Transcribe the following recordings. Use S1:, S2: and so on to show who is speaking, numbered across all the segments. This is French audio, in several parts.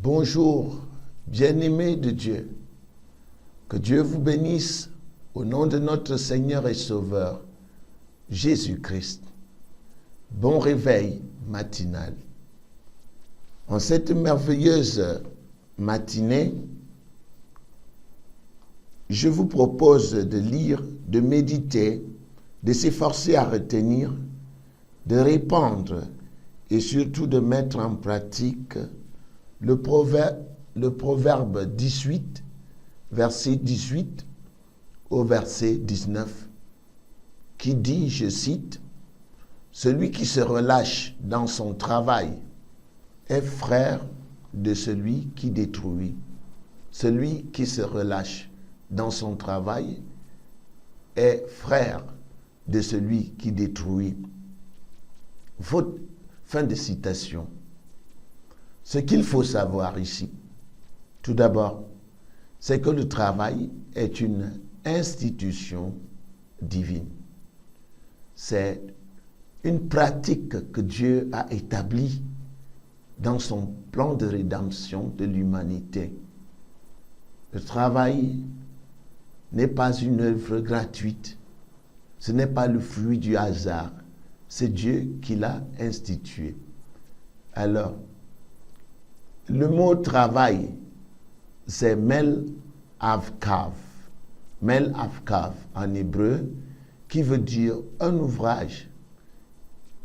S1: Bonjour, bien-aimés de Dieu. Que Dieu vous bénisse au nom de notre Seigneur et Sauveur, Jésus-Christ. Bon réveil matinal. En cette merveilleuse matinée, je vous propose de lire, de méditer, de s'efforcer à retenir, de répandre et surtout de mettre en pratique le proverbe 18, verset 18 au verset 19, qui dit, je cite, « Celui qui se relâche dans son travail est frère de celui qui détruit. Celui qui se relâche dans son travail est frère de celui qui détruit. » Fin de citation. Ce qu'il faut savoir ici, tout d'abord, c'est que le travail est une institution divine. C'est une pratique que Dieu a établie dans son plan de rédemption de l'humanité. Le travail n'est pas une œuvre gratuite. Ce n'est pas le fruit du hasard. C'est Dieu qui l'a institué. Alors, le mot travail, c'est mel avkav. Mel avkav en hébreu, qui veut dire un ouvrage,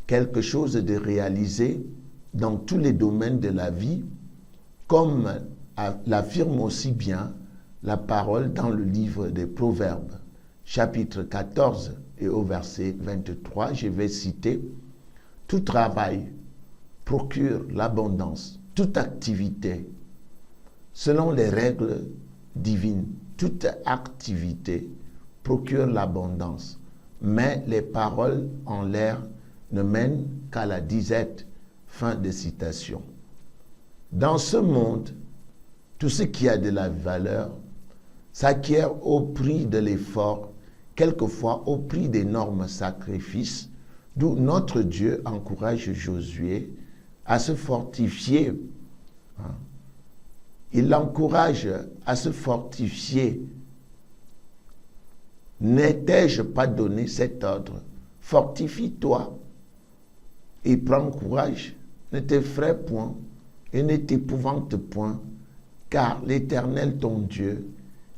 S1: quelque chose de réalisé dans tous les domaines de la vie, comme l'affirme aussi bien la parole dans le livre des Proverbes, chapitre 14 et au verset 23, je vais citer, « Tout travail procure l'abondance, toute activité, selon les règles divines, toute activité procure l'abondance, mais les paroles en l'air ne mènent qu'à la disette. » Fin de citation. Dans ce monde, tout ce qui a de la valeur s'acquiert au prix de l'effort, quelquefois au prix d'énormes sacrifices, d'où notre Dieu encourage Josué à se fortifier. Il l'encourage à se fortifier. N'ai-je pas donné cet ordre? Fortifie-toi et prends courage. Ne t'effraie point et ne t'épouvante point, car l'Éternel ton Dieu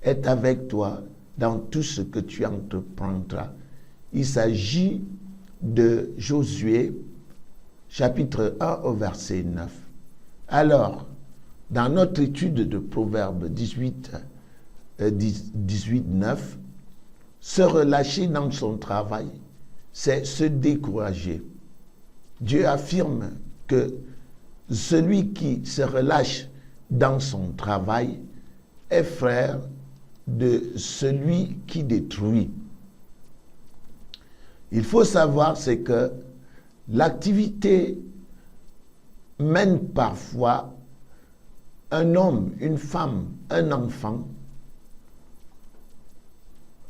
S1: est avec toi dans tout ce que tu entreprendras. Il s'agit de Josué, chapitre 1 au verset 9. Alors, dans notre étude de Proverbe 18, 9, se relâcher dans son travail, c'est se décourager. Dieu affirme que celui qui se relâche dans son travail est frère de celui qui détruit. Il faut savoir, c'est que l'activité mène parfois un homme, une femme, un enfant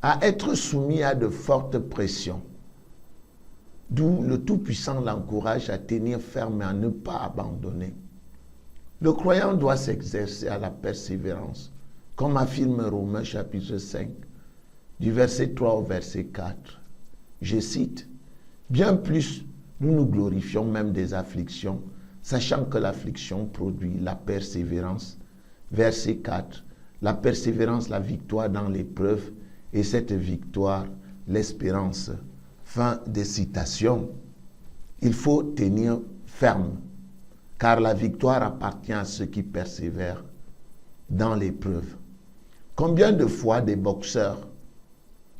S1: à être soumis à de fortes pressions. D'où le Tout-Puissant l'encourage à tenir ferme et à ne pas abandonner. Le croyant doit s'exercer à la persévérance, comme affirme Romains chapitre 5, du verset 3 au verset 4. Je cite, « Bien plus, nous nous glorifions même des afflictions, sachant que l'affliction produit la persévérance. » Verset 4, « La persévérance, la victoire dans l'épreuve, et cette victoire, l'espérance. » Fin de citation. Il faut tenir ferme, car la victoire appartient à ceux qui persévèrent dans l'épreuve. Combien de fois des boxeurs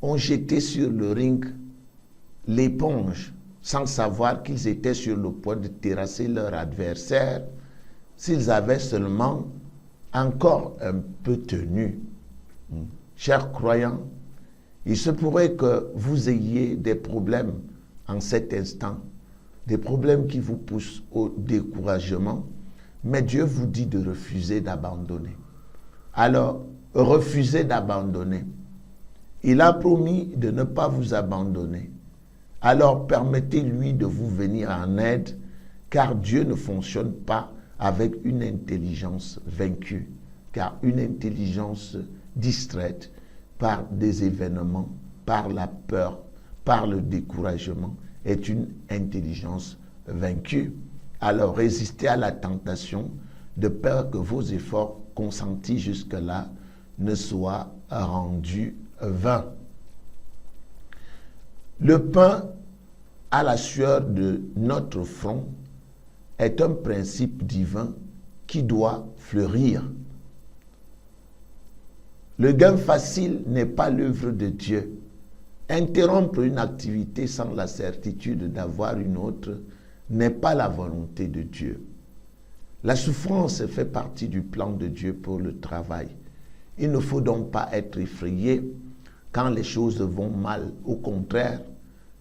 S1: ont jeté sur le ring l'éponge sans savoir qu'ils étaient sur le point de terrasser leur adversaire s'ils avaient seulement encore un peu tenu. Chers croyants, il se pourrait que vous ayez des problèmes en cet instant, des problèmes qui vous poussent au découragement, mais Dieu vous dit de refuser d'abandonner. Alors, refusez d'abandonner. Il a promis de ne pas vous abandonner. Alors, permettez-lui de vous venir en aide, car Dieu ne fonctionne pas avec une intelligence vaincue, car une intelligence distraite par des événements, par la peur, par le découragement, est une intelligence vaincue. Alors résistez à la tentation de peur que vos efforts consentis jusque-là ne soient rendus vains. Le pain à la sueur de notre front est un principe divin qui doit fleurir. Le gain facile n'est pas l'œuvre de Dieu. Interrompre une activité sans la certitude d'avoir une autre n'est pas la volonté de Dieu. La souffrance fait partie du plan de Dieu pour le travail. Il ne faut donc pas être effrayé quand les choses vont mal. Au contraire,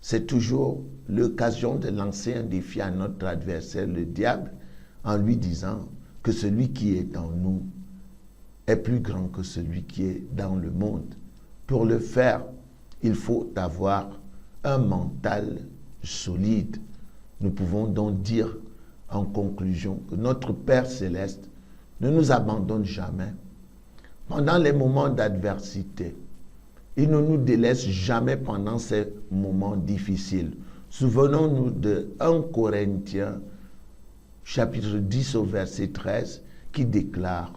S1: c'est toujours l'occasion de lancer un défi à notre adversaire, le diable, en lui disant que celui qui est en nous est plus grand que celui qui est dans le monde. Pour le faire, il faut avoir un mental solide. Nous pouvons donc dire en conclusion que notre Père céleste ne nous abandonne jamais. Pendant les moments d'adversité, il ne nous délaisse jamais pendant ces moments difficiles. Souvenons-nous de 1 Corinthiens, chapitre 10 au verset 13, qui déclare,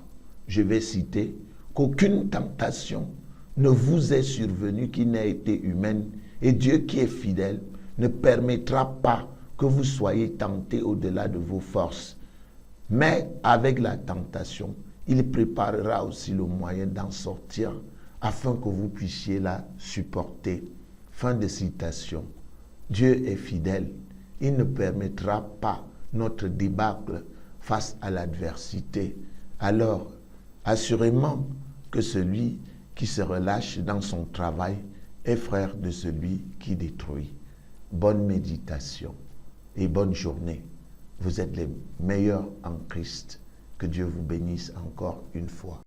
S1: je vais citer, qu'aucune tentation ne vous est survenue qui n'ait été humaine, et Dieu qui est fidèle ne permettra pas que vous soyez tentés au-delà de vos forces. Mais avec la tentation, il préparera aussi le moyen d'en sortir afin que vous puissiez la supporter. Fin de citation. Dieu est fidèle. Il ne permettra pas notre débâcle face à l'adversité. Alors, assurément que celui qui se relâche dans son travail est frère de celui qui détruit. Bonne méditation et bonne journée. Vous êtes les meilleurs en Christ. Que Dieu vous bénisse encore une fois.